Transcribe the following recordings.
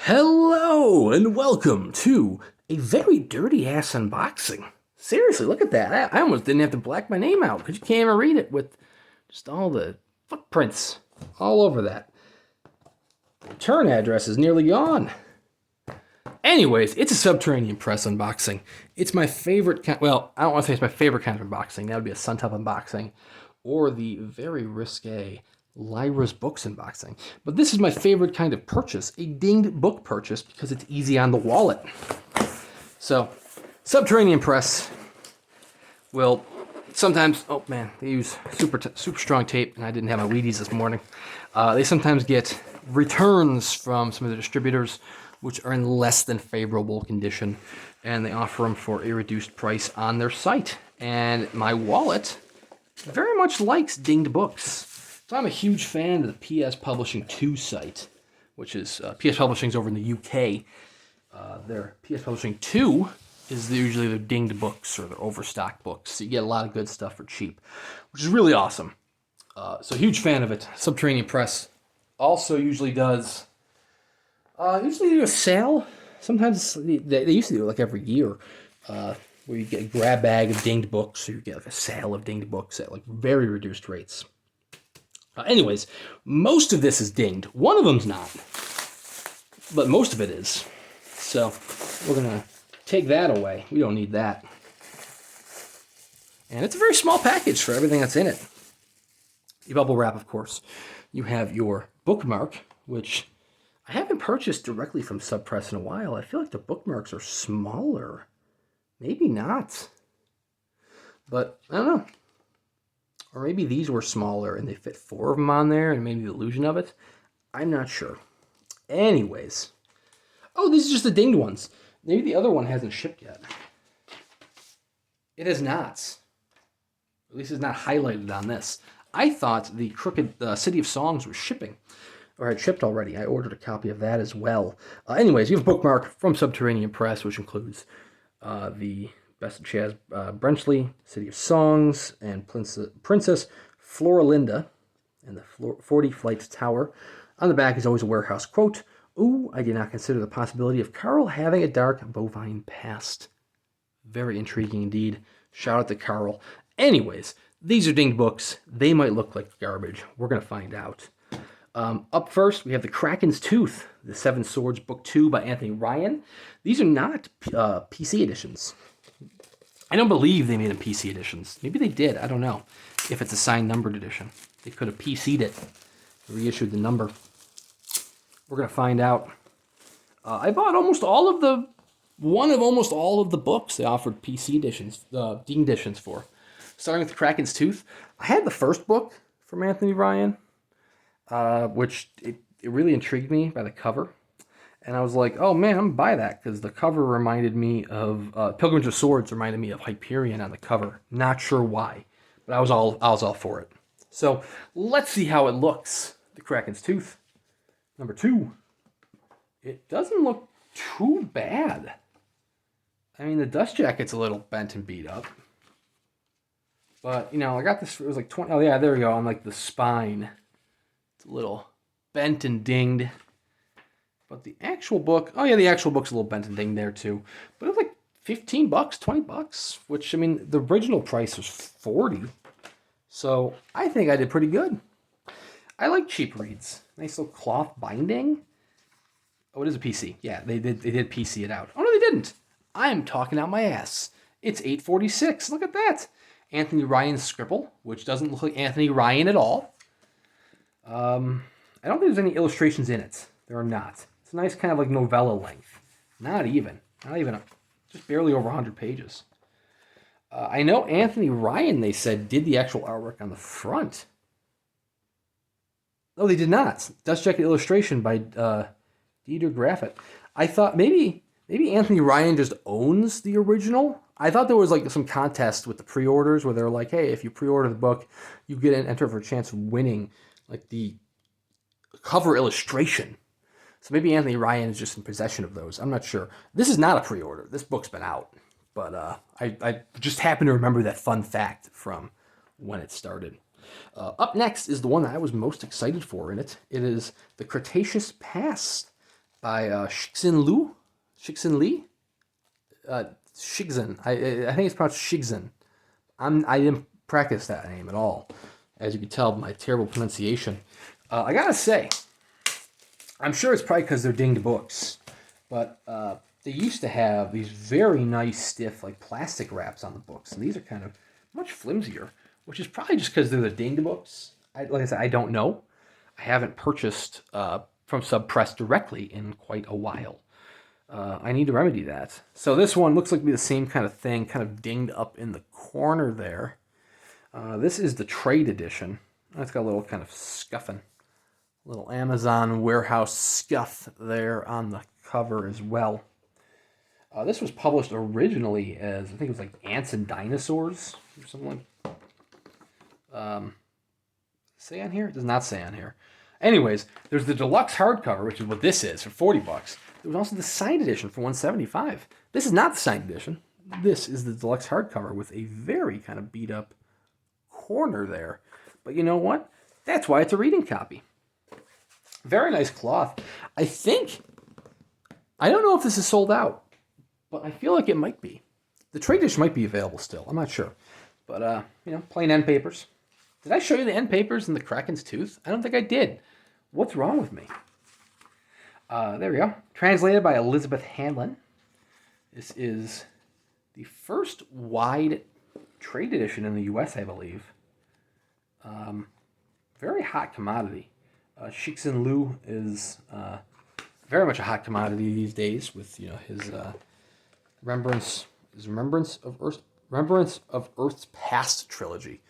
Hello and welcome to a very dirty ass unboxing. Seriously, look at that. I almost didn't have to black my name out because you can't even read it with just all the footprints all over that. The return address is nearly gone. Anyways, it's a Subterranean Press unboxing. It's my favorite kind. Well, I don't want to say it's my favorite kind of unboxing. That would be a Suntop unboxing or the very risque Lyra's Books unboxing. But this is my favorite kind of purchase, a dinged book purchase, because it's easy on the wallet. So, Subterranean Press will sometimes, oh man, they use super strong tape, and I didn't have my Wheaties this morning. They sometimes get returns from some of the distributors, which are in less than favorable condition, and they offer them for a reduced price on their site. And my wallet very much likes dinged books. So I'm a huge fan of the PS Publishing 2 site, which is PS Publishing's over in the UK. Their PS Publishing 2 is usually their dinged books or their overstock books. So you get a lot of good stuff for cheap, which is really awesome. So huge fan of it. Subterranean Press also usually does do a sale. Sometimes they used to do it like every year, where you get a grab bag of dinged books, or you get like a sale of dinged books at like very reduced rates. Anyways, most of this is dinged. One of them's not, but most of it is. So we're going to take that away. We don't need that. And it's a very small package for everything that's in it. You bubble wrap, of course. You have your bookmark, which I haven't purchased directly from Subpress in a while. I feel like the bookmarks are smaller. Maybe not. But I don't know. Or maybe these were smaller and they fit 4 of them on there and made the illusion of it. I'm not sure. Anyways. Oh, these are just the dinged ones. Maybe the other one hasn't shipped yet. It has not. At least it's not highlighted on this. I thought the City of Songs was shipping. Or had shipped already. I ordered a copy of that as well. Anyways, you have a bookmark from Subterranean Press, which includes the Best of Chaz Brenchley, City of Songs, and Princess Floralinda, and the 40 Flights Tower. On the back is always a warehouse quote. Ooh, I did not consider the possibility of Carl having a dark bovine past. Very intriguing indeed. Shout out to Carl. Anyways, these are dinged books. They might look like garbage. We're going to find out. Up first, we have The Kraken's Tooth, The Seven Swords, Book 2 by Anthony Ryan. These are not PC editions. I don't believe they made them PC editions. Maybe they did. I don't know. If it's a signed numbered edition. They could have PC'd it. Reissued the number. We're going to find out. I bought almost all of the books they offered PC editions, dinged editions for. Starting with The Kraken's Tooth. I had the first book from Anthony Ryan, which it really intrigued me by the cover. And I was like, oh man, I'm going to buy that, because the cover reminded me of Pilgrims of Swords reminded me of Hyperion on the cover. Not sure why, but I was all for it. So let's see how it looks. The Kraken's Tooth. Number 2. It doesn't look too bad. I mean, the dust jacket's a little bent and beat up. But, you know, I got this, it was like 20, oh yeah, there we go, on like the spine. It's a little bent and dinged. But the actual book, oh yeah, the actual book's a little bent and dinged there too. But it was like $15, $20, which, I mean, the original price was $40. So I think I did pretty good. I like cheap reads. Nice little cloth binding. Oh, it is a PC. Yeah, they did PC it out. Oh no, they didn't. I am talking out my ass. It's $8.46. Look at that. Anthony Ryan's scribble, which doesn't look like Anthony Ryan at all. I don't think there's any illustrations in it. There are not. It's a nice kind of like novella length. Not even, just barely over 100 pages. I know Anthony Ryan, they said, did the actual artwork on the front. No, they did not. Dust Jacket illustration by Dieter Graffet. I thought maybe Anthony Ryan just owns the original. I thought there was like some contest with the pre-orders where they're like, hey, if you pre-order the book, you get an enter for a chance of winning like the cover illustration. So maybe Anthony Ryan is just in possession of those. I'm not sure. This is not a pre-order. This book's been out. But I just happen to remember that fun fact from when it started. Up next is the one that I was most excited for in it. It is the Cretaceous Past by Cixin Liu. Cixin Li? Cixin. I think it's pronounced Cixin. I didn't practice that name at all, as you can tell by my terrible pronunciation. I gotta say, I'm sure it's probably because they're dinged books, but they used to have these very nice, stiff, like plastic wraps on the books, and these are kind of much flimsier, which is probably just because they're the dinged books. Like I said, I don't know. I haven't purchased from Sub Press directly in quite a while. I need to remedy that. So this one looks like to be the same kind of thing, kind of dinged up in the corner there. This is the trade edition. It's got a little kind of scuffing, little Amazon warehouse scuff there on the cover as well. This was published originally as, I think it was like Ants and Dinosaurs or something like. Say on here? It does not say on here. Anyways, there's the deluxe hardcover, which is what this is for $40. There was also the signed edition for $175. This is not the signed edition. This is the deluxe hardcover with a very kind of beat up corner there. But you know what? That's why it's a reading copy. Very nice cloth. I don't know if this is sold out, but I feel like it might be. The trade edition might be available still. I'm not sure. But, plain end papers. Did I show you the end papers in the Kraken's tooth? I don't think I did. What's wrong with me? There we go. Translated by Elizabeth Hanlon. This is the first wide trade edition in the U.S., I believe. Very hot commodity. Cixin Liu is very much a hot commodity these days with his Remembrance of Earth's Past trilogy,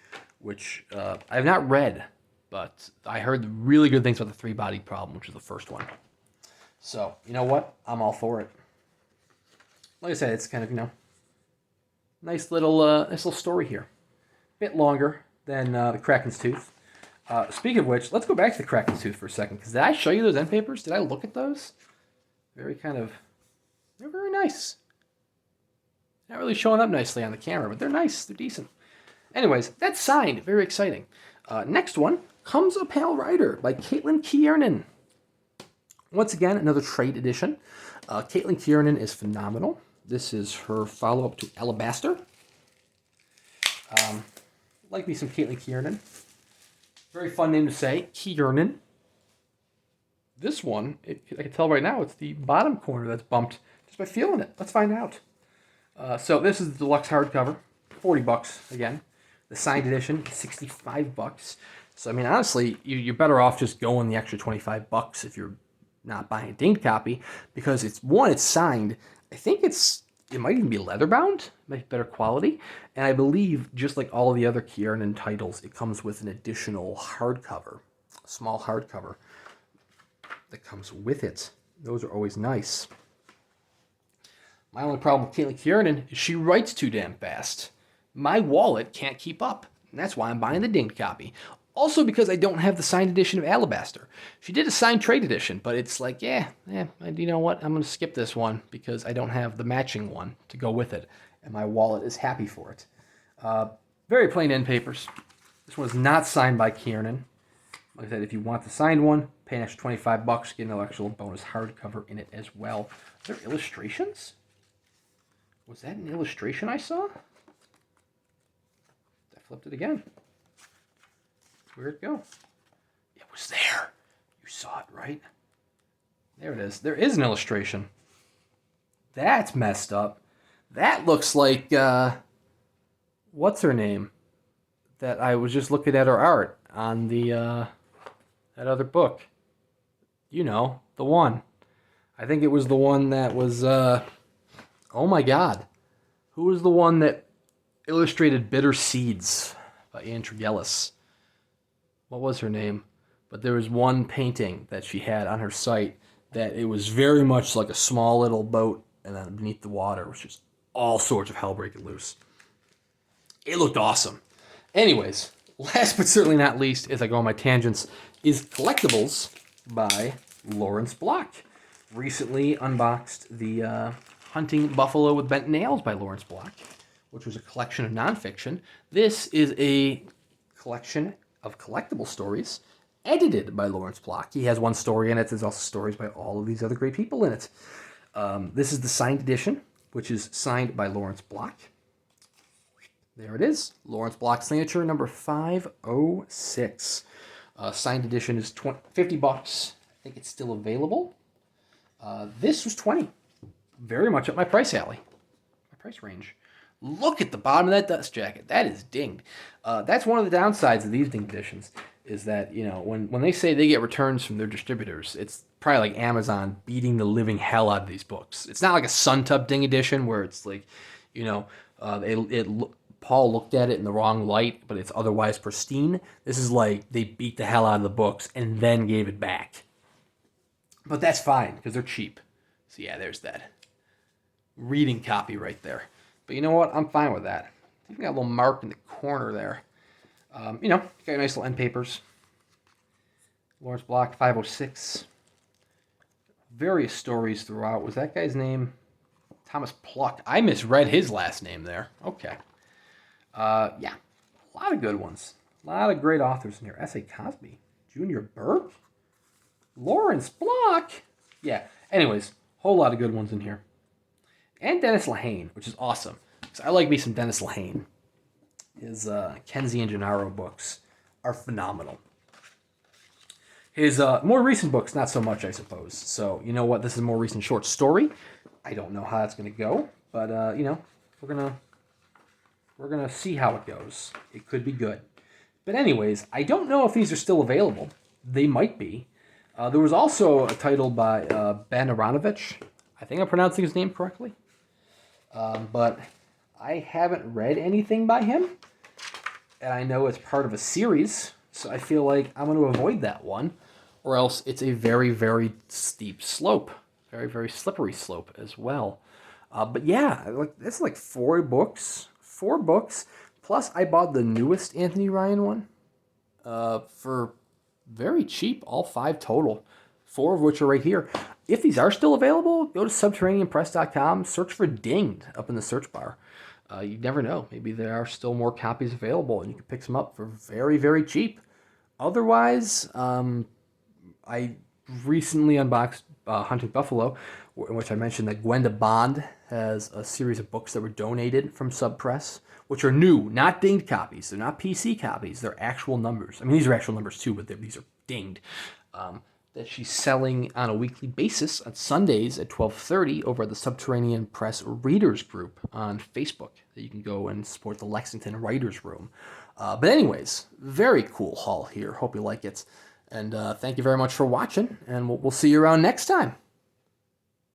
which I have not read, but I heard really good things about the Three-Bodied Problem, which is the first one. So, you know what? I'm all for it. Like I said, it's kind of, nice little story here. Bit longer than the Kraken's Tooth. Speaking of which, let's go back to the Kraken's Tooth for a second, because did I show you those end papers? Did I look at those? They're very nice. Not really showing up nicely on the camera, but they're nice. They're decent. Anyways, that's signed. Very exciting. Next one, Comes a Pale Rider by Kiernan. Once again, another trade edition. Kiernan is phenomenal. This is her follow-up to Alabaster. Like me some Kiernan. Very fun name to say, Kiernan. This one, I can tell right now, it's the bottom corner that's bumped just by feeling it. Let's find out. So this is the deluxe hardcover, $40 again. The signed edition, $65. So I mean, honestly, you're better off just going the extra $25 if you're not buying a dinged copy, because it's signed. I think it might even be leather bound, might be better quality, and I believe just like all of the other Kiernan titles, it comes with an additional hardcover, a small hardcover that comes with it. Those are always nice. My only problem with Kiernan is she writes too damn fast. My wallet can't keep up, and that's why I'm buying the dinged copy. Also because I don't have the signed edition of Alabaster. She did a signed trade edition, but it's like, you know what? I'm going to skip this one because I don't have the matching one to go with it, and my wallet is happy for it. Very plain end papers. This one is not signed by Kiernan. Like I said, if you want the signed one, pay an extra $25, get an actual bonus hardcover in it as well. Are there illustrations? Was that an illustration I saw? I flipped it again. Where'd it go? It was there. You saw it, right? There it is. There is an illustration. That's messed up. That looks like, what's her name? That I was just looking at her art on the, that other book. You know, the one. I think it was the one that was, oh my God. Who was the one that illustrated Bitter Seeds by Ian Tregellis? What was her name? But there was one painting that she had on her site that it was very much like a small little boat, and then beneath the water was just all sorts of hell breaking loose. It looked awesome. Anyways, last but certainly not least, as I go on my tangents, is Collectibles by Lawrence Block. Recently unboxed the Hunting Buffalo with Bent Nails by Lawrence Block, which was a collection of nonfiction. This is a collection of collectible stories, edited by Lawrence Block. He has one story in it. There's also stories by all of these other great people in it. This is the signed edition, which is signed by Lawrence Block. There it is. Lawrence Block signature number 506. Signed edition is $50. I think it's still available. This was $20. Very much up my price alley. My price range. Look at the bottom of that dust jacket. That is dinged. That's one of the downsides of these dinged editions, is that, you know, when they say they get returns from their distributors, it's probably like Amazon beating the living hell out of these books. It's not like a Sun Tub ding edition where it's like, you know, Paul looked at it in the wrong light, but it's otherwise pristine. This is like they beat the hell out of the books and then gave it back. But that's fine, because they're cheap. So yeah, there's that reading copy right there. But you know what? I'm fine with that. You got a little mark in the corner there. You know, got nice little end papers. Lawrence Block, 506. Various stories throughout. Was that guy's name Thomas Pluck? I misread his last name there. Okay. Yeah, a lot of good ones. A lot of great authors in here. S.A. Cosby, Junior Burke, Lawrence Block. Yeah, anyways, whole lot of good ones in here. And Dennis Lehane, which is awesome. Because I like me some Dennis Lehane. His Kenzie and Gennaro books are phenomenal. His more recent books, not so much, I suppose. So, you know what? This is a more recent short story. I don't know how that's going to go. But, you know, we're going to see how it goes. It could be good. But anyways, I don't know if these are still available. They might be. There was also a title by Ben Aronovich. I think I'm pronouncing his name correctly. But I haven't read anything by him. And I know it's part of a series. So I feel like I'm going to avoid that one. Or else it's a very, very steep slope. Very, very slippery slope as well. But yeah, it's like 4 books. 4 books. Plus, I bought the newest Anthony Ryan one for very cheap. All 5 total. 4 of which are right here. If these are still available, go to subterraneanpress.com. Search for Dinged up in the search bar. You never know. Maybe there are still more copies available, and you can pick some up for very, very cheap. Otherwise, I recently unboxed Hunting Buffalo, in which I mentioned that Gwenda Bond has a series of books that were donated from Sub Press, which are new, not dinged copies. They're not PC copies. They're actual numbers. I mean, these are actual numbers too, but these are dinged. That she's selling on a weekly basis on Sundays at 12:30 over at the Subterranean Press Readers Group on Facebook. That you can go and support the Lexington Writers Room. But anyways, very cool haul here. Hope you like it. And thank you very much for watching, and we'll see you around next time.